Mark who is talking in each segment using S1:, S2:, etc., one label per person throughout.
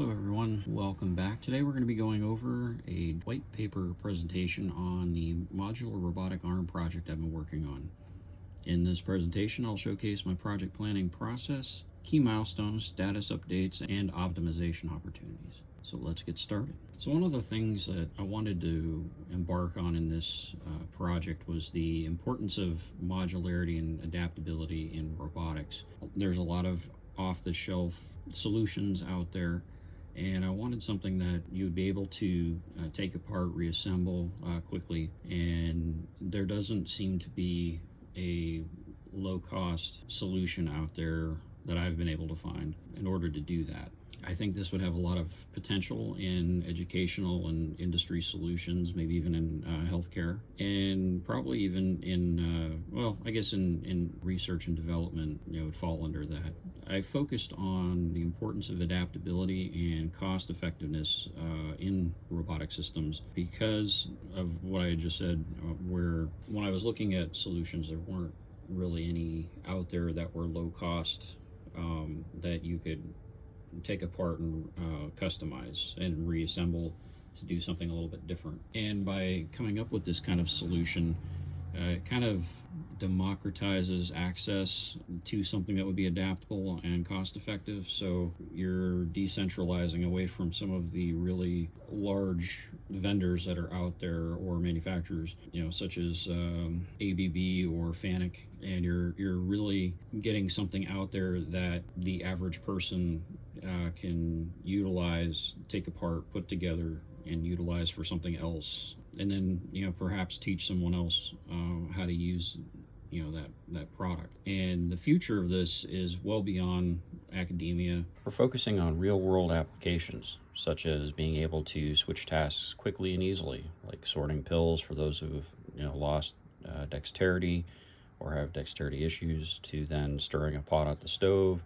S1: Hello everyone, welcome back. Today we're going to be going over a white paper presentation on the modular robotic arm project I've been working on. In this presentation I'll showcase my project planning process, key milestones, status updates, and optimization opportunities. So let's get started. So one of the things that I wanted to embark on in this project was the importance of modularity and adaptability in robotics. There's a lot of off-the-shelf solutions out there, and I wanted something that you would be able to take apart, reassemble quickly, and there doesn't seem to be a low-cost solution out there that I've been able to find in order to do that. I think this would have a lot of potential in educational and industry solutions, maybe even in healthcare, and probably even in, well, I guess in research and development, it would fall under that. I focused on the importance of adaptability and cost effectiveness in robotic systems because of what I just said, where when I was looking at solutions, there weren't really any out there that were low cost that you could take apart and customize and reassemble to do something a little bit different. And by coming up with this kind of solution, it kind of democratizes access to something that would be adaptable and cost effective. So you're decentralizing away from some of the really large vendors that are out there, or manufacturers, such as ABB or Fanuc, and you're really getting something out there that the average person can utilize, take apart, put together, and utilize for something else, and then perhaps teach someone else how to use that product. And the future of this is well beyond academia. We're focusing on real-world applications, such as being able to switch tasks quickly and easily, like sorting pills for those who've lost dexterity or have dexterity issues, to then stirring a pot at the stove,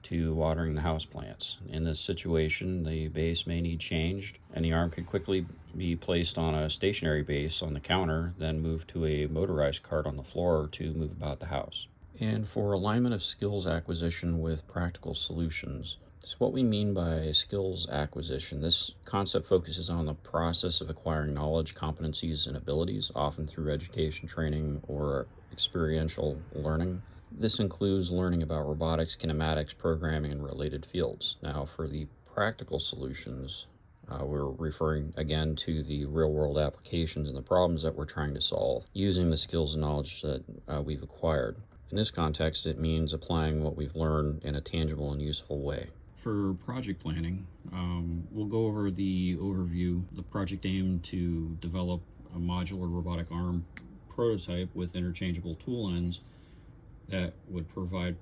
S1: to watering the houseplants. In this situation, the base may need changed, and the arm could quickly be placed on a stationary base on the counter, then moved to a motorized cart on the floor to move about the house. And for alignment of skills acquisition with practical solutions, so what we mean by skills acquisition, this concept focuses on the process of acquiring knowledge, competencies, and abilities, often through education, training, or experiential learning. This includes learning about robotics, kinematics, programming, and related fields. Now, for the practical solutions, we're referring again to the real-world applications and the problems that we're trying to solve using the skills and knowledge that we've acquired. In this context, it means applying what we've learned in a tangible and useful way. For project planning, we'll go over the overview. The project aimed to develop a modular robotic arm prototype with interchangeable tool ends that would provide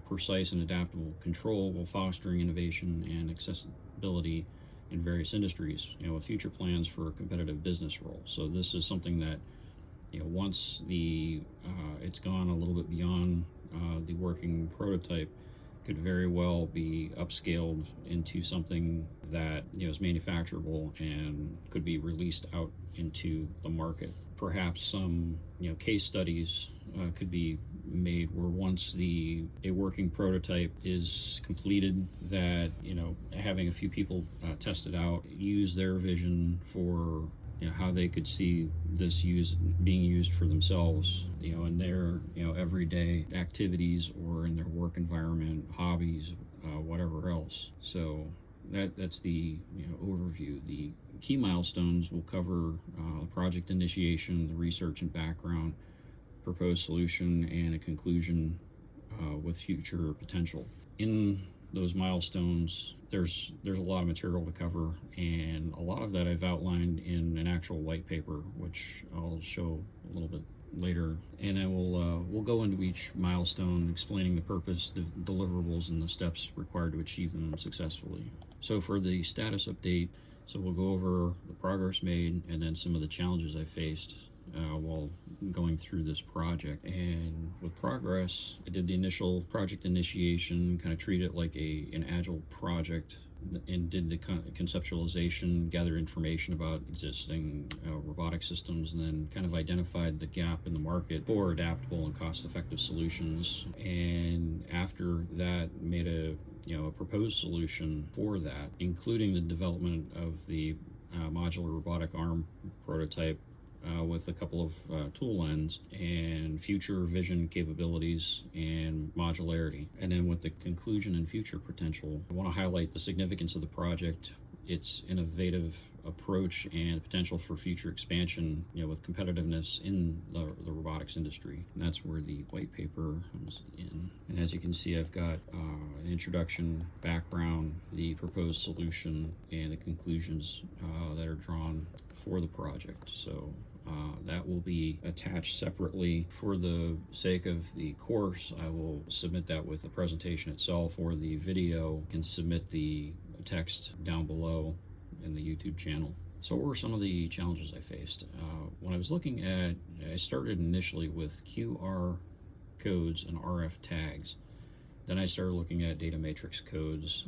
S1: precise and adaptable control while fostering innovation and accessibility in various industries, with future plans for a competitive business role. So this is something that, once it's gone a little bit beyond the working prototype, could very well be upscaled into something that is manufacturable and could be released out into the market. Perhaps some case studies could be made where once a working prototype is completed, that having a few people test it out, use their vision for how they could see this being used for themselves, in their everyday activities or in their work environment, hobbies, whatever else. So that's the overview. The key milestones will cover the project initiation, the research and background, proposed solution, and a conclusion with future potential. In those milestones, there's a lot of material to cover, and a lot of that I've outlined in an actual white paper, which I'll show a little bit later. And then we'll go into each milestone, explaining the purpose, deliverables, and the steps required to achieve them successfully. So for the status update, so we'll go over the progress made and then some of the challenges I faced while going through this project. And with progress, I did the initial project initiation, kind of treat it like an agile project, and did the conceptualization, gather information about existing robotic systems, and then kind of identified the gap in the market for adaptable and cost-effective solutions. And after that, made a proposed solution for that, including the development of the modular robotic arm prototype with a couple of tool ends and future vision capabilities and modularity. And then with the conclusion and future potential, I want to highlight the significance of the project, its innovative approach and potential for future expansion, with competitiveness in the robotics industry. And that's where the white paper comes in. And as you can see, I've got an introduction, background, the proposed solution, and the conclusions that are drawn for the project. So that will be attached separately. For the sake of the course, I will submit that with the presentation itself, or the video can submit the text down below in the YouTube channel. So what were some of the challenges I faced? When I was looking at, I started initially with QR codes and RF tags. Then I started looking at data matrix codes.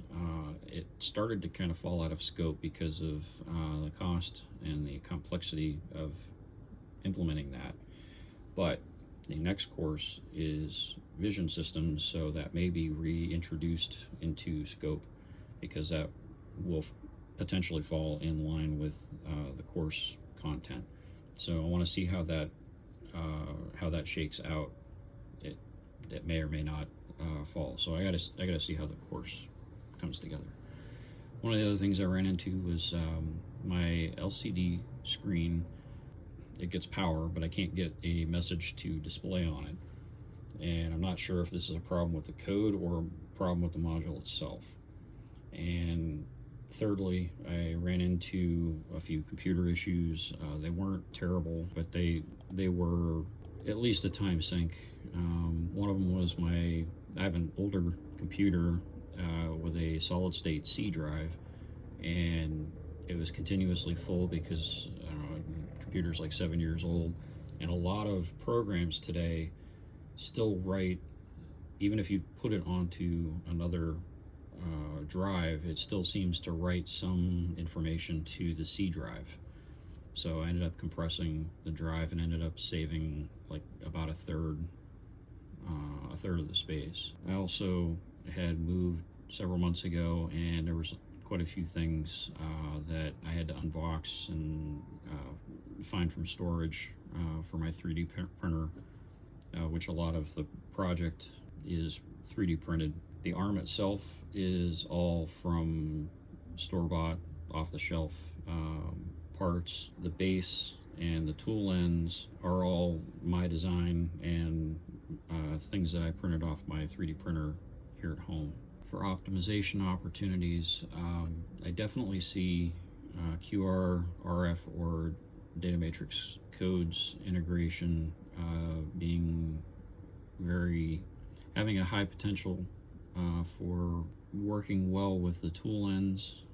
S1: It started to kind of fall out of scope because of the cost and the complexity of implementing that. But the next course is vision systems, so that may be reintroduced into scope, because that will potentially fall in line with the course content. So I want to see how that shakes out. It may or may not fall. So I gotta see how the course comes together. One of the other things I ran into was my LCD screen. It gets power, but I can't get a message to display on it. And I'm not sure if this is a problem with the code or a problem with the module itself. And thirdly, I ran into a few computer issues. They weren't terrible, but they were at least a time sink. One of them was I have an older computer with a solid state C drive, and it was continuously full because computer's like 7 years old, and a lot of programs today still write, even if you put it onto another drive, it still seems to write some information to the C drive. So I ended up compressing the drive and ended up saving like about a third of the space. I also had moved several months ago, and there was quite a few things that I had to unbox and find from storage for my 3D printer, which a lot of the project is 3D printed. The arm itself is all from store-bought, off-the-shelf parts. The base and the tool ends are all my design and things that I printed off my 3D printer here at home. For optimization opportunities, I definitely see QR, RF, or data matrix codes integration having a high potential for working well with the tool ends,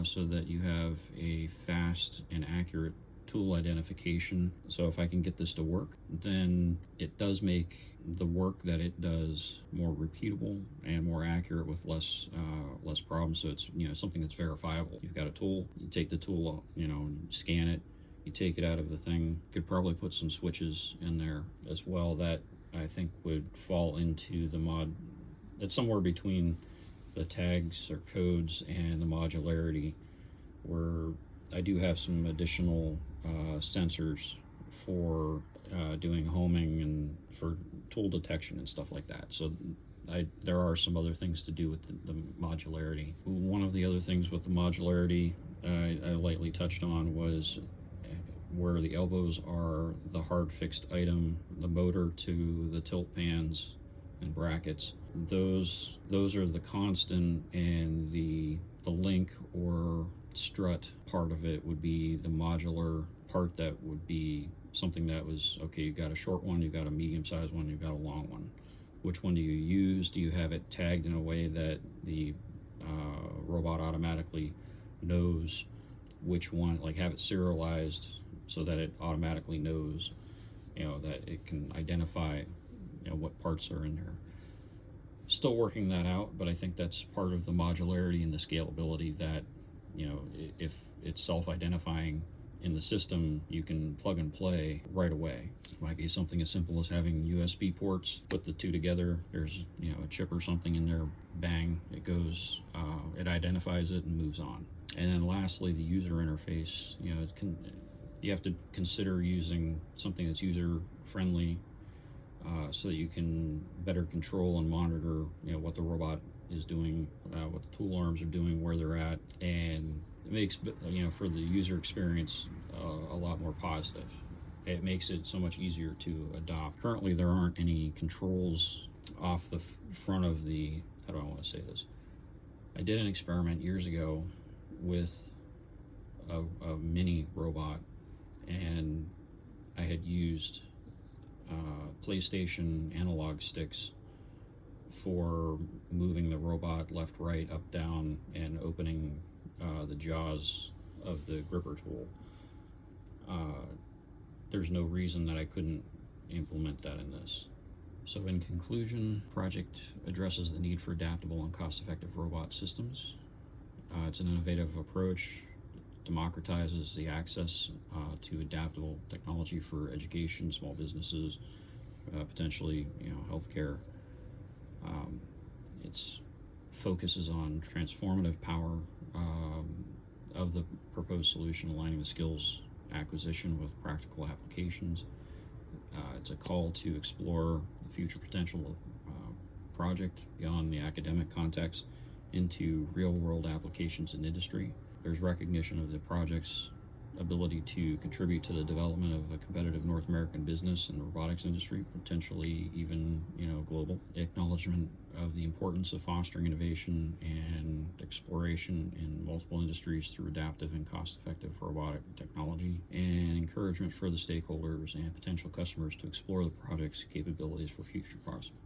S1: so that you have a fast and accurate tool identification. So if I can get this to work, then it does make the work that it does more repeatable and more accurate with less problems. So it's something that's verifiable. You've got a tool, you take the tool, scan it, you take it out of the thing. You could probably put some switches in there as well that I think would fall into the mod. It's somewhere between the tags or codes and the modularity, where I do have some additional sensors for doing homing and for tool detection and stuff like that. So there are some other things to do with the modularity. One of the other things with the modularity I lightly touched on was where the elbows are the hard fixed item, the motor to the tilt pans and brackets. Those are the constant, and the link or strut part of it would be the modular part. That would be something that was, okay, you got a short one, you got a medium-sized one, you got a long one. Which one do you use? Do you have it tagged in a way that the robot automatically knows which one, like have it serialized so that it automatically knows that it can identify what parts are in there. Still working that out, but I think that's part of the modularity and the scalability that, if it's self-identifying in the system, you can plug and play right away. It might be something as simple as having USB ports, put the two together, there's a chip or something in there, bang, it goes, it identifies it and moves on. And then lastly, the user interface, you have to consider using something that's user friendly, so that you can better control and monitor what the robot is doing, what the tool arms are doing, where they're at, and it makes for the user experience a lot more positive. It makes it so much easier to adopt. Currently there aren't any controls off the front of the, how do I want to say this, I did an experiment years ago with a mini robot, and I had used PlayStation analog sticks for moving the robot left, right, up, down, and opening the jaws of the gripper tool. There's no reason that I couldn't implement that in this. So in conclusion, project addresses the need for adaptable and cost-effective robot systems. It's an innovative approach, democratizes the access to adaptable technology for education, small businesses, potentially healthcare. It focuses on transformative power of the proposed solution, aligning the skills acquisition with practical applications. It's a call to explore the future potential of project beyond the academic context into real-world applications in industry. There's recognition of the project's ability to contribute to the development of a competitive North American business in the robotics industry, potentially even global. Acknowledgement of the importance of fostering innovation and exploration in multiple industries through adaptive and cost-effective robotic technology, and encouragement for the stakeholders and potential customers to explore the project's capabilities for future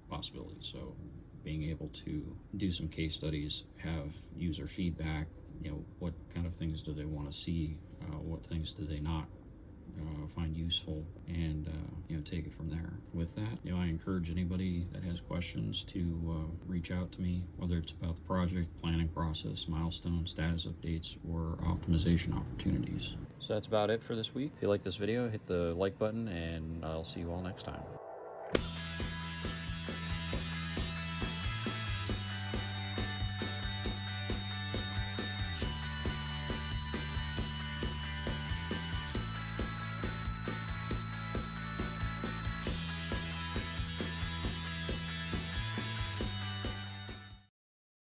S1: possibilities. So being able to do some case studies, have user feedback, what kind of things do they want to see, what things do they not find useful, and take it from there. With that, I encourage anybody that has questions to reach out to me, whether it's about the project, planning process, milestones, status updates, or optimization opportunities. So that's about it for this week. If you like this video, hit the like button, and I'll see you all next time.